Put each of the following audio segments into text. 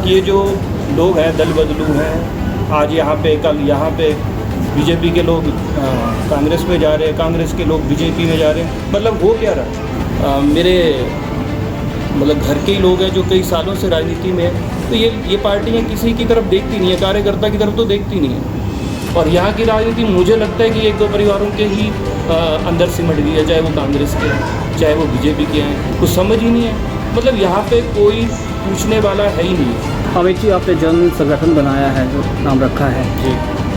ये जो लोग हैं दल बदलू हैं, आज यहाँ पे कल यहाँ पे बीजेपी के लोग कांग्रेस में जा रहे हैं, कांग्रेस के लोग बीजेपी में जा रहे हैं। मतलब हो क्या रहा मेरे मतलब घर के ही लोग हैं जो कई सालों से राजनीति में है, तो ये पार्टियाँ किसी की तरफ देखती नहीं है, कार्यकर्ता की तरफ तो देखती नहीं है। और यहाँ की राजनीति मुझे लगता है कि एक दो परिवारों के ही अंदर सिमट गई है, चाहे वो कांग्रेस के हैं, चाहे वो बीजेपी के हैं, कुछ समझ ही नहीं है। मतलब यहाँ पे कोई पूछने वाला है ही नहीं। अमित जी, आपने जन संगठन बनाया है जो नाम रखा है जी,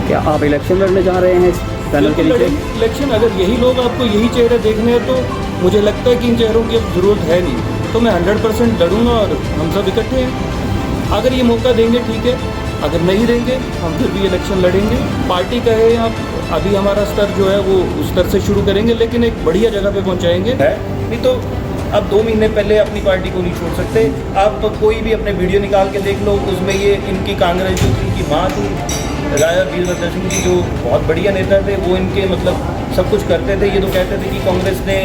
क्या आप इलेक्शन लड़ने जा रहे हैं इस पैनल के नीचे? इलेक्शन अगर यही लोग आपको यही चेहरे देखने हैं तो मुझे लगता है कि इन चेहरों की अब ज़रूरत है नहीं, तो मैं 100% लड़ूंगा और हम सब इकट्ठे हैं। अगर ये मौका देंगे ठीक है, अगर नहीं देंगे हम फिर भी इलेक्शन लड़ेंगे। पार्टी कहे आप अभी हमारा स्तर जो है वो उस स्तर से शुरू करेंगे, लेकिन एक बढ़िया जगह पे पहुंचाएंगे। नहीं तो अब 2 महीने पहले अपनी पार्टी को नहीं छोड़ सकते। आप तो कोई भी अपने वीडियो निकाल के देख लो, उसमें ये इनकी कांग्रेस जो इनकी माँ थी राजा वीरभद्र सिंह जी, जो बहुत बढ़िया नेता थे, वो इनके मतलब सब कुछ करते थे। ये तो कहते थे कि कांग्रेस ने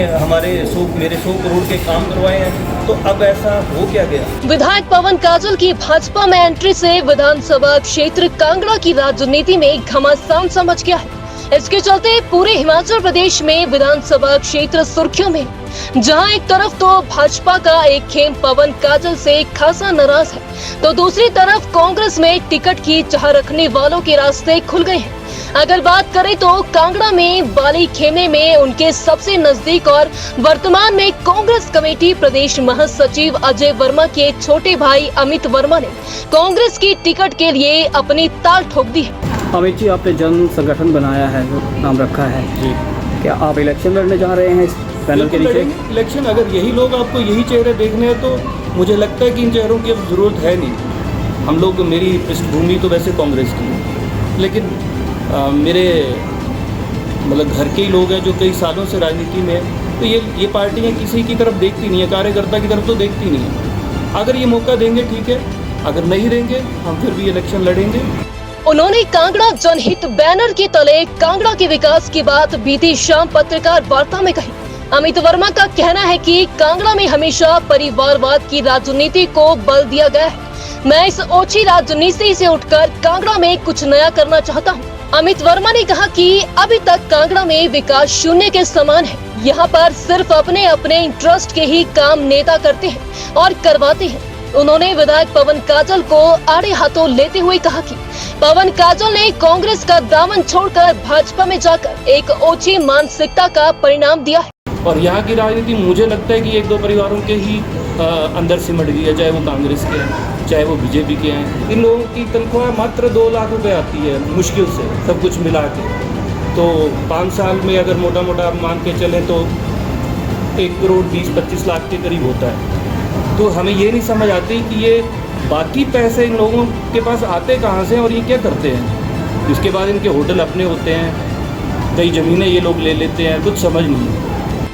मेरे 100 करोड़ के काम करवाए हैं, तो अब ऐसा हो क्या गया। विधायक पवन काजल की भाजपा में एंट्री से विधानसभा क्षेत्र कांगड़ा की राजनीति में घमासान समझ गया है। इसके चलते पूरे हिमाचल प्रदेश में विधानसभा क्षेत्र सुर्खियों में, जहां एक तरफ तो भाजपा का एक खेम पवन काजल से खासा नाराज है, तो दूसरी तरफ कांग्रेस में टिकट की चाह रखने वालों के रास्ते खुल गए हैं। अगर बात करें तो कांगड़ा में बाली खेमे में उनके सबसे नजदीक और वर्तमान में कांग्रेस कमेटी प्रदेश महासचिव अजय वर्मा के छोटे भाई अमित वर्मा ने कांग्रेस की टिकट के लिए अपनी ताल ठोक दी है। अमित जी, आपने जन संगठन बनाया है जो नाम रखा है जी, क्या आप इलेक्शन लड़ने जा रहे हैं इस पैनल के नीचे? इलेक्शन अगर यही लोग आपको यही चेहरे देखने हैं तो मुझे लगता है कि इन चेहरों की अब ज़रूरत है नहीं। हम लोग, मेरी पृष्ठभूमि तो वैसे कांग्रेस की है, लेकिन मेरे मतलब घर के ही लोग हैं जो कई सालों से राजनीति में है, तो ये पार्टियाँ किसी की तरफ देखती नहीं है, कार्यकर्ता की तरफ तो देखती नहीं है। अगर ये मौका देंगे ठीक है, अगर नहीं देंगे हम फिर भी इलेक्शन लड़ेंगे। उन्होंने कांगड़ा जनहित बैनर के तले कांगड़ा के विकास की बात बीती शाम पत्रकार वार्ता में कही। अमित वर्मा का कहना है कि कांगड़ा में हमेशा परिवारवाद की राजनीति को बल दिया गया है। मैं इस ओछी राजनीति से उठकर कांगड़ा में कुछ नया करना चाहता हूं। अमित वर्मा ने कहा कि अभी तक कांगड़ा में विकास शून्य के समान है। यहाँ पर सिर्फ अपने अपने इंटरेस्ट के ही काम नेता करते हैं और करवाते हैं। उन्होंने विधायक पवन काजल को आड़े हाथों लेते हुए कहा कि पवन काजल ने कांग्रेस का दामन छोड़कर भाजपा में जाकर एक ओछी मानसिकता का परिणाम दिया है। और यहाँ की राजनीति मुझे लगता है कि एक दो परिवारों के ही अंदर सिमट गई है, चाहे वो कांग्रेस के हैं, चाहे वो बीजेपी के हैं। इन लोगों की तनख्वाह मात्र 2 लाख रुपए आती है मुश्किल से, सब कुछ मिला के। तो 5 साल में अगर मोटा मोटा मान के चलें तो 1 करोड़ 20-25 लाख के करीब होता है। तो हमें ये नहीं समझ आती कि ये बाकी पैसे इन लोगों के पास आते कहाँ से और ये क्या करते हैं। इसके बाद इनके होटल अपने होते हैं, कई ज़मीनें ये लोग ले लेते हैं, कुछ समझ नहीं है।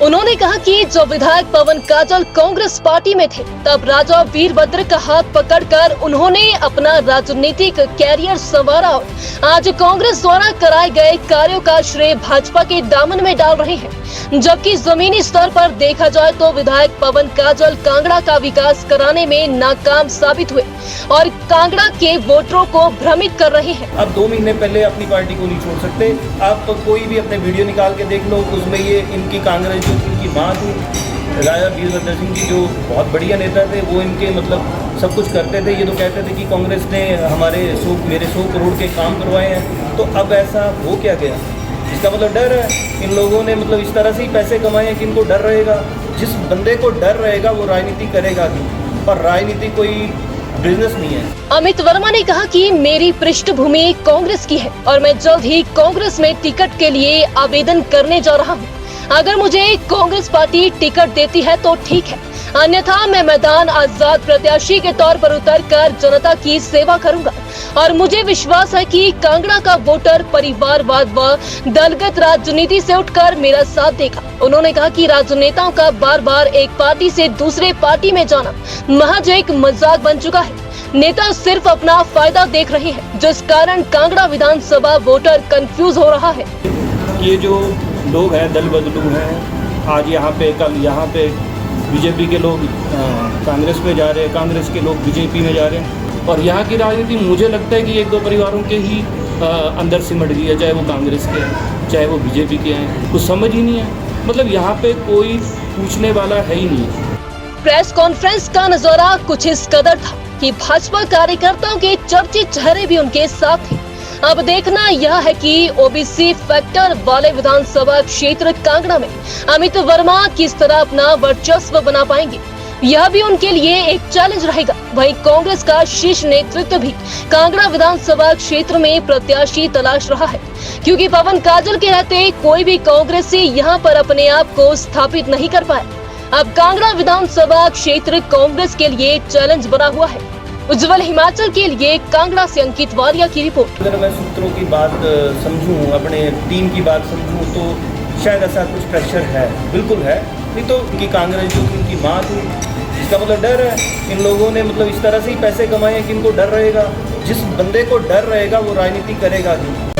उन्होंने कहा कि जब विधायक पवन काजल कांग्रेस पार्टी में थे तब राजा वीरभद्र का हाथ पकड़कर उन्होंने अपना राजनीतिक कैरियर संवारा और आज कांग्रेस द्वारा कराए गए कार्यों का श्रेय भाजपा के दामन में डाल रहे हैं। जबकि जमीनी स्तर पर देखा जाए तो विधायक पवन काजल कांगड़ा का विकास कराने में नाकाम साबित हुए और कांगड़ा के वोटरों को भ्रमित कर रहे हैं। अब 2 महीने पहले अपनी पार्टी को नहीं छोड़ सकते। आप तो कोई भी अपने वीडियो निकाल के देख लो, उसमें ये इनकी कांग्रेस जो इनकी माँ थी राजा वीरभद्र सिंह जी, जो बहुत बढ़िया नेता थे, वो इनके मतलब सब कुछ करते थे। ये तो कहते थे कि कांग्रेस ने मेरे 100 करोड़ के काम करवाए हैं, तो अब ऐसा हो क्या गया। इसका मतलब डर है। इन लोगों ने मतलब इस तरह से ही पैसे कमाए हैं कि इनको डर रहेगा। जिस बंदे को डर रहेगा वो राजनीति करेगा नहीं, और राजनीति कोई बिजनेस नहीं है। अमित वर्मा ने कहा कि मेरी पृष्ठभूमि कांग्रेस की है और मैं जल्द ही कांग्रेस में टिकट के लिए आवेदन करने जा रहा हूँ। अगर मुझे कांग्रेस पार्टी टिकट देती है तो ठीक है, अन्यथा मैं मैदान आजाद प्रत्याशी के तौर पर उतरकर जनता की सेवा करूंगा। और मुझे विश्वास है कि कांगड़ा का वोटर परिवारवाद व दलगत राजनीति से उठकर मेरा साथ देगा। उन्होंने कहा कि राजनेताओं का बार बार एक पार्टी से दूसरे पार्टी में जाना महज एक मजाक बन चुका है। नेता सिर्फ अपना फायदा देख रहे हैं, जिस कारण कांगड़ा विधानसभा वोटर कंफ्यूज हो रहा है। ये जो लोग हैं दल बदलू हैं, आज यहाँ पे कल यहाँ पे बीजेपी के लोग कांग्रेस में जा रहे हैं, कांग्रेस के लोग बीजेपी में जा रहे हैं। और यहाँ की राजनीति मुझे लगता है कि एक दो परिवारों के ही अंदर सिमट गई है, चाहे वो कांग्रेस के हैं, चाहे वो बीजेपी के हैं, कुछ समझ ही नहीं है। मतलब यहाँ पे कोई पूछने वाला है ही नहीं। प्रेस कॉन्फ्रेंस का नजारा कुछ इस कदर था कि भाजपा कार्यकर्ताओं के चर्चित चेहरे भी उनके साथ थे। अब देखना यह है कि ओबीसी फैक्टर वाले विधानसभा क्षेत्र कांगड़ा में अमित वर्मा किस तरह अपना वर्चस्व बना पाएंगे। यह भी उनके लिए एक चैलेंज रहेगा। वहीं कांग्रेस का शीर्ष नेतृत्व भी कांगड़ा विधानसभा क्षेत्र में प्रत्याशी तलाश रहा है, क्योंकि पवन काजल के रहते कोई भी कांग्रेसी यहां पर अपने आप को स्थापित नहीं कर पाया। अब कांगड़ा विधानसभा क्षेत्र कांग्रेस के लिए चैलेंज बना हुआ है। उज्जवल हिमाचल के लिए कांगड़ा से अंकित वालिया की रिपोर्ट। अगर मैं सूत्रों की बात समझूं, अपने टीम की बात समझूं, तो शायद ऐसा कुछ प्रेशर है, बिल्कुल है। नहीं तो कि कांग्रेस जो उनकी माँ थी, इसका मतलब डर है। इन लोगों ने मतलब इस तरह से ही पैसे कमाए हैं कि इनको डर रहेगा। जिस बंदे को डर रहेगा वो राजनीति करेगा नहीं।